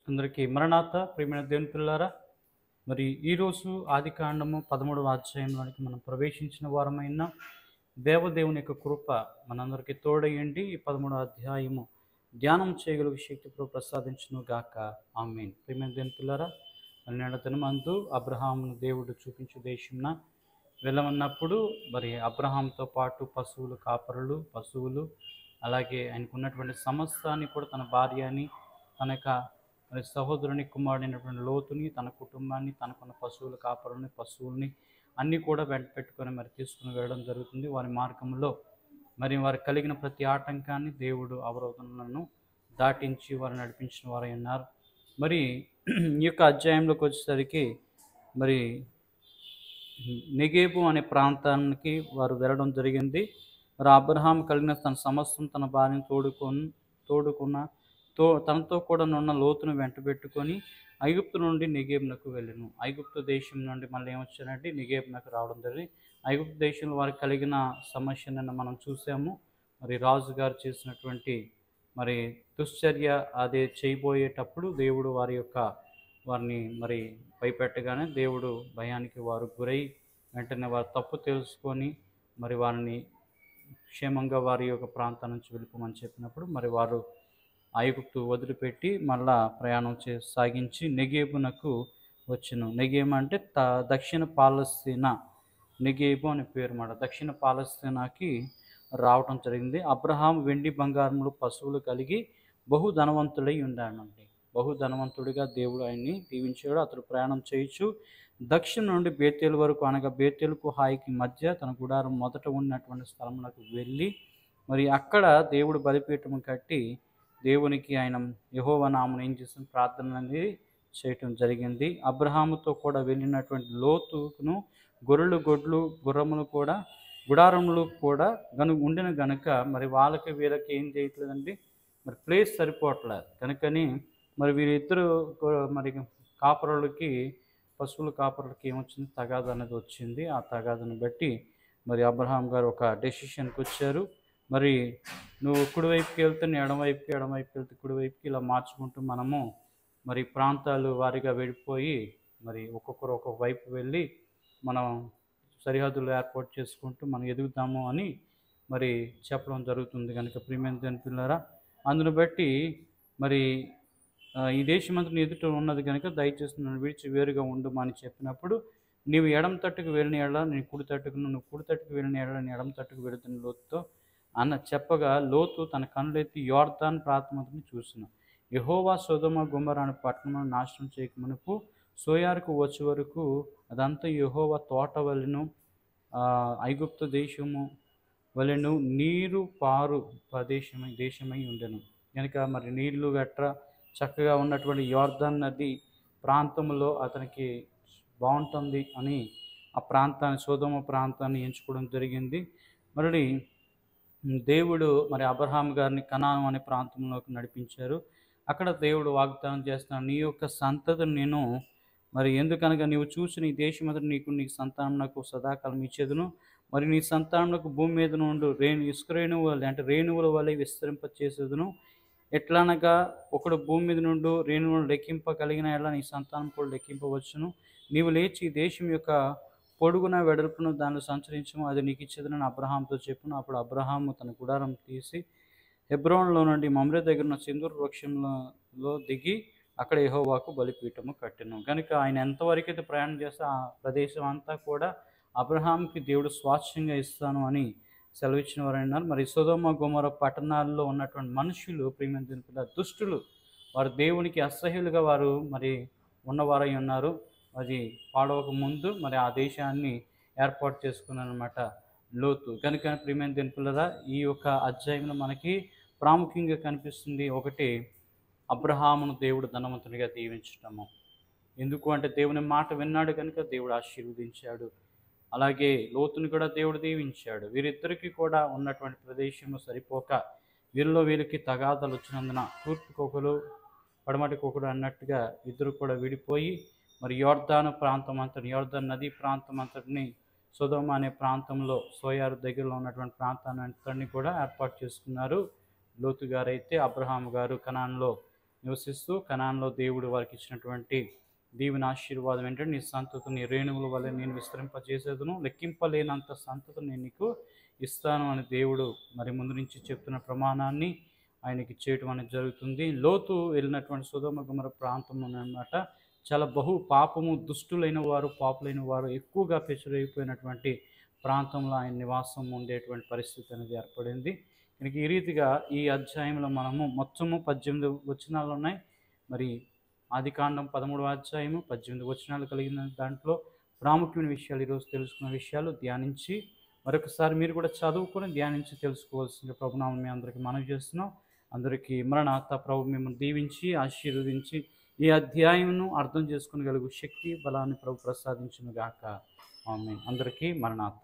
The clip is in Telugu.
అందరికీ మరణాత ప్రియమైన దేవుని పిల్లారా, మరి ఈరోజు ఆది కాండము 13వ అధ్యాయంలోనికి మనం ప్రవేశించిన వారమైన దేవదేవుని యొక్క కృప మనందరికీ తోడయ్యండి. ఈ 13వ అధ్యాయము ధ్యానం చేయగలిగే శక్తి ప్రసాదించును గాక. ఆమేన్. ప్రియమైన దేవుని పిల్లారా, 12వ దినమందు అబ్రహామును దేవుడు చూపించు దేశంన వెళ్ళమన్నప్పుడు మరి అబ్రహాంతో పాటు పశువులు కాపరులు, పశువులు, అలాగే ఆయనకున్నటువంటి సమస్తాన్ని కూడా తన భార్యని, తన యొక్క మరి సహోదరుని కుమారుడైనటువంటి లోతుని, తన కుటుంబాన్ని, తనకున్న పశువుల కాపరుని, పశువుల్ని అన్నీ కూడా వెంట పెట్టుకొని మరి తీసుకుని వెళ్ళడం జరుగుతుంది. వారి మార్గంలో మరి వారికి కలిగిన ప్రతి ఆటంకాన్ని దేవుడు అవరోధనలను దాటించి వారు నడిపించిన వారై ఉన్నారు. మరి ఈ యొక్క అధ్యాయంలోకి వచ్చేసరికి మరి నెగేబు అనే ప్రాంతానికి వారు వెళ్ళడం జరిగింది. మరి అబ్రహాం కలిగిన తన సమస్తం తన భార్యను తోడుకున్న తనతో కూడా నున్న లోతును వెంటబెట్టుకొని ఐగుప్తు నుండి నెగేబునకు వెళ్ళాను. ఐగుప్తు దేశం నుండి మళ్ళీ ఏమొచ్చారంటే నెగేబునకు రావడం జరిగింది. ఐగుప్తు దేశంలో వారికి కలిగిన సమస్యను మనం చూసాము. మరి రాజుగారు చేసినటువంటి మరి దుశ్చర్య అదే చేయబోయేటప్పుడు దేవుడు వారిని మరి భయపెట్టగానే దేవుడు భయానికి వారు గురై వెంటనే వారు తప్పు తెలుసుకొని మరి వారిని క్షేమంగా వారి యొక్క ప్రాంతం నుంచి వెళ్ళిపోమని చెప్పినప్పుడు మరి వారు ఐగుప్తు వదిలిపెట్టి మళ్ళా ప్రయాణం సాగించి నెగేబునకు వచ్చును. నెగేబు అంటే దక్షిణ పాలస్తీనా, నెగేబు అనే పేరు మాట. దక్షిణ పాలస్తీనాకి రావటం జరిగింది. అబ్రహాం వెండి బంగారములు పశువులు కలిగి బహు ధనవంతుడై ఉండానండి. బహు ధనవంతుడిగా దేవుడు ఆయన్ని దీవించాడు. అతడు ప్రయాణం చేయొచ్చు దక్షిణ నుండి బేతేలు వరకు, అనగా బేతేలుకు హాయికి మధ్య తన గుడారం మొదట ఉన్నటువంటి స్థలములకు వెళ్ళి మరి అక్కడ దేవుడు బలిపీఠము కట్టి దేవునికి ఆయన యెహోవా నామమున ఏం చేసిన ప్రార్థన అనేది చేయటం జరిగింది. అబ్రహాముతో కూడా వెళ్ళినటువంటి లోతును గొర్రెలు, గొడ్లు, గుర్రములు కూడా గుడారములు కూడా ఉండిన గనుక మరి వాళ్ళకి వీళ్ళకి ఏం చేయట్లేదండి, మరి ప్లేస్ సరిపోవట్లేదు. కనుకని మరి వీరిద్దరు మరి కాపరులకి, పశువుల కాపరులకి ఏమొచ్చింది, తగాద అనేది వచ్చింది. ఆ తగాదను బట్టి మరి అబ్రహాం గారు ఒక డెసిషన్కి వచ్చారు. మరి నువ్వు కుడివైపుకి వెళ్తే నేను ఎడమవైపుకి, ఎడమవైపుకి వెళ్తే కుడివైపుకి, ఇలా మార్చుకుంటూ మనము మరి ప్రాంతాలు వారిగా వెళ్ళిపోయి మరి ఒక్కొక్కరు ఒక్కొక్క వైపు వెళ్ళి మనం సరిహద్దులు ఏర్పాటు చేసుకుంటూ మనం ఎదుగుతాము అని మరి చెప్పడం జరుగుతుంది. కనుక ప్రియమైన దేవుని పిల్లారా, అందును బట్టి మరి ఈ దేశమంతా నీ ఎదుట ఉన్నది కనుక దయచేసి నన్ను విడిచి వేరుగా ఉండమని చెప్పినప్పుడు నీవు ఎడమ తట్టుకు వెళ్ళిన ఎడ నేను కుడి తట్టుకు, నువ్వు కుడి తట్టుకు వెళ్ళిన ఎడ నేను ఎడమ తట్టుకు వెళుతున్న లోతుతో అన్న చెప్పగా లోతు తన కన్నులెత్తి యోర్దాను ప్రాంతమంతని చూసిన యెహోవా సొదొమ గొమొర్రా అనే పట్టణములను నాశనం చేయకమునుపు సోయారుకు వచ్చే వరకు అదంతా యెహోవా తోట వలెను, ఐగుప్తు దేశము వలెను నీరు పారు దేశమై ఉండెను. కనుక మరి నీళ్లు గట్రా చక్కగా ఉన్నటువంటి యోర్దాన్ నది ప్రాంతంలో అతనికి బాగుంటుంది అని ఆ ప్రాంతాన్ని, సొదొమ ప్రాంతాన్ని ఎంచుకోవడం జరిగింది. మరి దేవుడు మరి అబ్రహాం గారిని కనాను అనే ప్రాంతంలోకి నడిపించారు. అక్కడ దేవుడు వాగ్దానం చేస్తున్నాడు, నీ యొక్క సంతతిని నేను మరి ఎందుకనగా నీవు చూసిన ఈ దేశం మీద నీ సంతానం నాకు సదాకాలం ఇచ్చేదును. మరి నీ సంతానమునకు భూమి మీద నుండి రేణువుల వలె విస్తరింపచేసేదును. ఎట్లనగా ఒకడు భూమి మీద నుండి రేణువులను లెక్కింపగలిగిన ఎడల నీ సంతానం కూడా లెక్కింపవచ్చును. నీవు లేచి ఈ దేశం యొక్క పొడుగున వెడల్పును దానిలో సంచరించము, అది నీకు ఇచ్చేదని అబ్రహాంతో చెప్పును. అప్పుడు అబ్రహాము తన గుడారం తీసి హెబ్రోన్లో నుండి మమ్రే దగ్గర ఉన్న సింధూర వృక్షంలో దిగి అక్కడ యెహోవాకు బలిపీఠము కట్టెను. కనుక ఆయన ఎంతవరకైతే ప్రయాణం చేస్తే ఆ ప్రదేశం అంతా కూడా అబ్రహాంకి దేవుడు స్వాస్థ్యంగా ఇస్తాను అని సెలవిచ్చిన వారు అన్నారు. మరి సొదొమ గొమొర్రా పట్టణాల్లో ఉన్నటువంటి మనుషులు, ప్రియమైన దేవుని పిల్లలు, దుష్టులు, వారు దేవునికి అసహ్యులుగా వారు మరి ఉన్నవారై ఉన్నారు. అది పాడవక ముందు మరి ఆ దేశాన్ని ఏర్పాటు చేసుకున్నారనమాట లోతు. కనుక ప్రియమైన దేవుని పిల్లరా, ఈ యొక్క అధ్యాయంలో మనకి ప్రాముఖ్యంగా కనిపిస్తుంది ఒకటి, అబ్రహామును దేవుడు ధనవంతునిగా దీవించటము. ఎందుకు అంటే దేవుని మాట విన్నాడు కనుక దేవుడు ఆశీర్వదించాడు. అలాగే లోతుని కూడా దేవుడు దీవించాడు. వీరిద్దరికీ కూడా ఉన్నటువంటి ప్రదేశము సరిపోక వీరికి తగాదాలు వచ్చినందున తూర్పుకొకరు పడమటికొకరు అన్నట్టుగా ఇద్దరు కూడా విడిపోయి మరి యోర్దాను నదీ ప్రాంతం అంతటిని సొదొమ అనే ప్రాంతంలో సోయారు దగ్గరలో ఉన్నటువంటి ప్రాంతాన్ని అంతటిని కూడా ఏర్పాటు చేసుకున్నారు. లోతు గారైతే అబ్రహాము గారు కనాన్లో నివసిస్తూ కనాన్లో దేవుడు వారికి ఇచ్చినటువంటి దీవెన ఆశీర్వాదం ఏంటంటే, నీ సంతతిని నీ రేణువుల వల్ల నేను విస్తరింపజేసేదను, లెక్కింపలేనంత సంతతిని నేను నీకు ఇస్తాను అని దేవుడు మరి ముందు నుంచి చెప్తున్న ప్రమాణాన్ని ఆయనకి చేయటం అనేది జరుగుతుంది. లోతు వెళ్ళినటువంటి సొదొమ గొమొర్రా ప్రాంతం అన్నమాట చాలా పాపము దుష్టులైన వారు, పాపులైన వారు ఎక్కువగా పెచ్చురైపోయినటువంటి ప్రాంతంలో ఆయన నివాసం ఉండేటువంటి పరిస్థితి అనేది ఏర్పడింది. కనుక ఈ రీతిగా ఈ అధ్యాయంలో మనము మొత్తము 18 వచనాలు ఉన్నాయి. మరి ఆదికాండం 13వ అధ్యాయము 18 వచనాలు కలిగిన దాంట్లో ప్రాముఖ్యమైన విషయాలు ఈరోజు తెలుసుకున్న విషయాలు ధ్యానించి మరొకసారి మీరు కూడా చదువుకొని ధ్యానించి తెలుసుకోవాల్సిందిగా ప్రభునామం మీ అందరికీ మనవి చేస్తున్నాం. అందరికీ మరణాత ప్రభు మిమ్మల్ని దీవించి ఆశీర్వదించి ఈ అధ్యాయంను అర్థం చేసుకోగలుగు శక్తి బలాన్ని ప్రభు ప్రసాదించును గాక. ఆమేన్. అందరికీ మరణాత.